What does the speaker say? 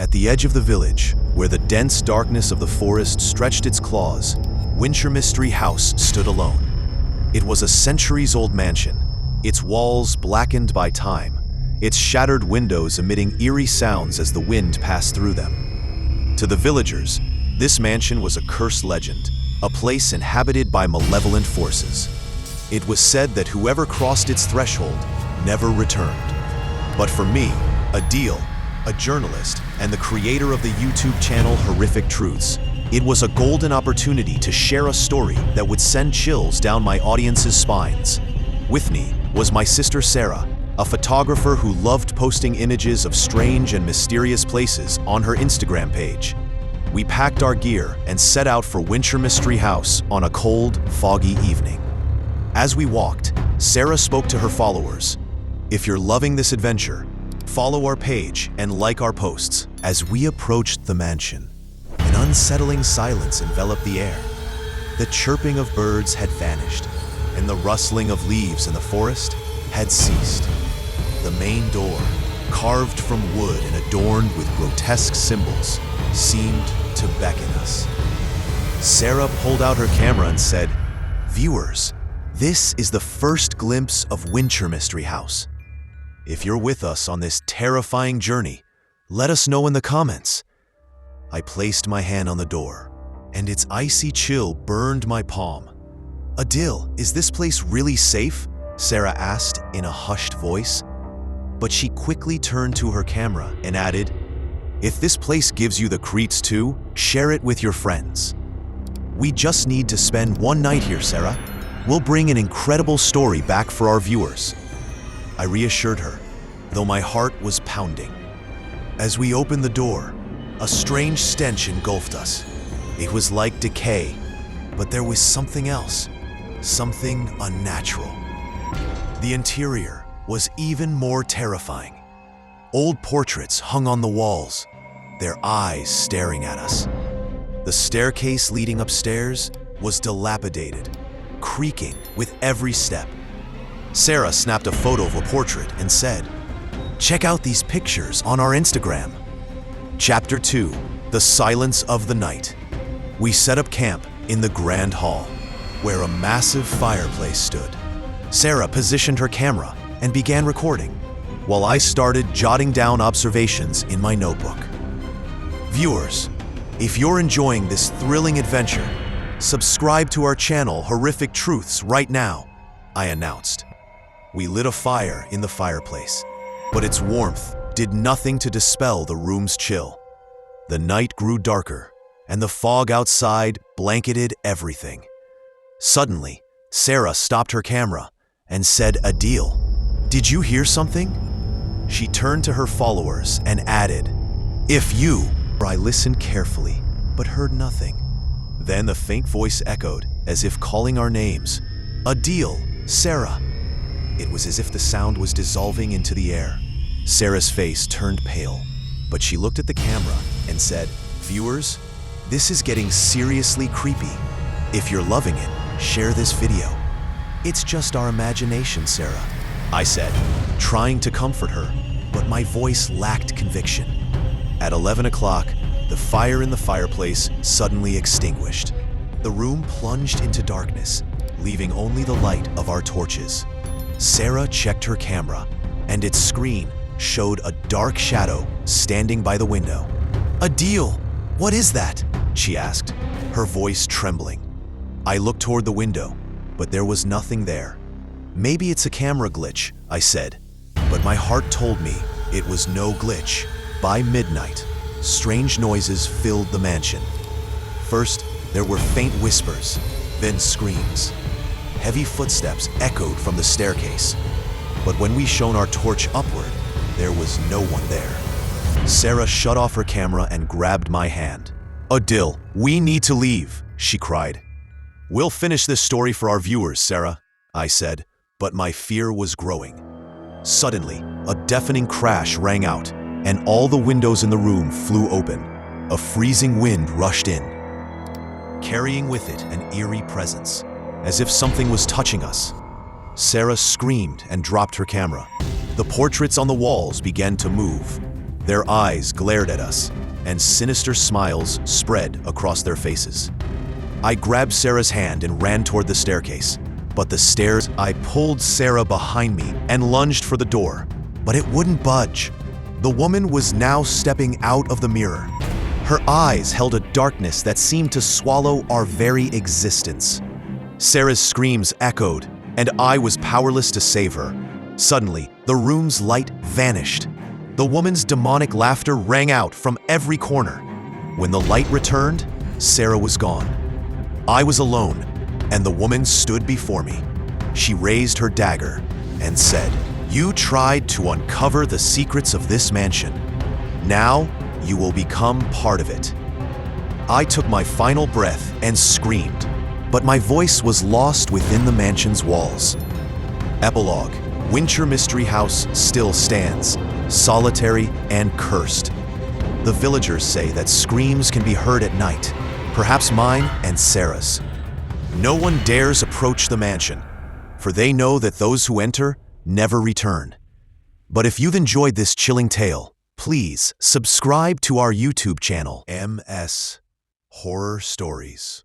At the edge of the village, where the dense darkness of the forest stretched its claws, Wincher Mystery House stood alone. It was a centuries-old mansion, its walls blackened by time, its shattered windows emitting eerie sounds as the wind passed through them. To the villagers, this mansion was a cursed legend, a place inhabited by malevolent forces. It was said that whoever crossed its threshold never returned. But for me, Adil, a journalist and the creator of the YouTube channel Horrific Truths, it was a golden opportunity to share a story that would send chills down my audience's spines. With me was my sister Sarah, a photographer who loved posting images of strange and mysterious places on her Instagram page. We packed our gear and set out for Wincher Mystery House on a cold, foggy evening. As we walked, Sarah spoke to her followers. If you're loving this adventure, follow our page and like our posts. As we approached the mansion, an unsettling silence enveloped the air. The chirping of birds had vanished, and the rustling of leaves in the forest had ceased. The main door, carved from wood and adorned with grotesque symbols, seemed to beckon us. Sarah pulled out her camera and said, "Viewers, this is the first glimpse of Wincher Mystery House. If you're with us on this terrifying journey, let us know in the comments." I placed my hand on the door, and its icy chill burned my palm. "Adil, is this place really safe?" Sarah asked in a hushed voice. But she quickly turned to her camera and added, "If this place gives you the creeps too, share it with your friends. We just need to spend one night here, Sarah. We'll bring an incredible story back for our viewers." I reassured her, though my heart was pounding. As we opened the door, a strange stench engulfed us. It was like decay, but there was something else, something unnatural. The interior was even more terrifying. Old portraits hung on the walls, their eyes staring at us. The staircase leading upstairs was dilapidated, creaking with every step. Sarah snapped a photo of a portrait and said, "Check out these pictures on our Instagram." Chapter 2: The Silence of the Night. We set up camp in the Grand Hall, where a massive fireplace stood. Sarah positioned her camera and began recording, while I started jotting down observations in my notebook. Viewers, if you're enjoying this thrilling adventure, subscribe to our channel Horrific Truths right now, I announced. We lit a fire in the fireplace, but its warmth did nothing to dispel the room's chill. The night grew darker, and the fog outside blanketed everything. Suddenly, Sarah stopped her camera and said, "Adil, did you hear something?" She turned to her followers and added, "If you..." I listened carefully, but heard nothing. Then the faint voice echoed, as if calling our names. "Adil, Sarah." It was as if the sound was dissolving into the air. Sarah's face turned pale, but she looked at the camera and said, "Viewers, this is getting seriously creepy. If you're loving it, share this video." "It's just our imagination, Sarah," I said, trying to comfort her, but my voice lacked conviction. At 11 o'clock, the fire in the fireplace suddenly extinguished. The room plunged into darkness, leaving only the light of our torches. Sarah checked her camera, and its screen showed a dark shadow standing by the window. "Adil, what is that?" she asked, her voice trembling. I looked toward the window, but there was nothing there. "Maybe it's a camera glitch," I said, but my heart told me it was no glitch. By midnight, strange noises filled the mansion. First, there were faint whispers, then screams. Heavy footsteps echoed from the staircase, but when we shone our torch upward, there was no one there. Sarah shut off her camera and grabbed my hand. "Adil, we need to leave," she cried. "We'll finish this story for our viewers, Sarah," I said, but my fear was growing. Suddenly, a deafening crash rang out, and all the windows in the room flew open. A freezing wind rushed in, carrying with it an eerie presence, as if something was touching us. Sarah screamed and dropped her camera. The portraits on the walls began to move, Their eyes glared at us, and sinister smiles spread across their faces. I grabbed Sarah's hand and ran toward the staircase. But the stairs, I pulled Sarah behind me and lunged for the door, but it wouldn't budge. The woman was now stepping out of the mirror. Her eyes held a darkness that seemed to swallow our very existence. Sarah's screams echoed, and I was powerless to save her. Suddenly, the room's light vanished. The woman's demonic laughter rang out from every corner. When the light returned, Sarah was gone. I was alone, and the woman stood before me. She raised her dagger and said, "You tried to uncover the secrets of this mansion. Now, you will become part of it." I took my final breath and screamed, but my voice was lost within the mansion's walls. Epilogue: Wincher Mystery House still stands, solitary and cursed. The villagers say that screams can be heard at night, perhaps mine and Sarah's. No one dares approach the mansion, for they know that those who enter never return. But if you've enjoyed this chilling tale, please subscribe to our YouTube channel, MS Horror Stories.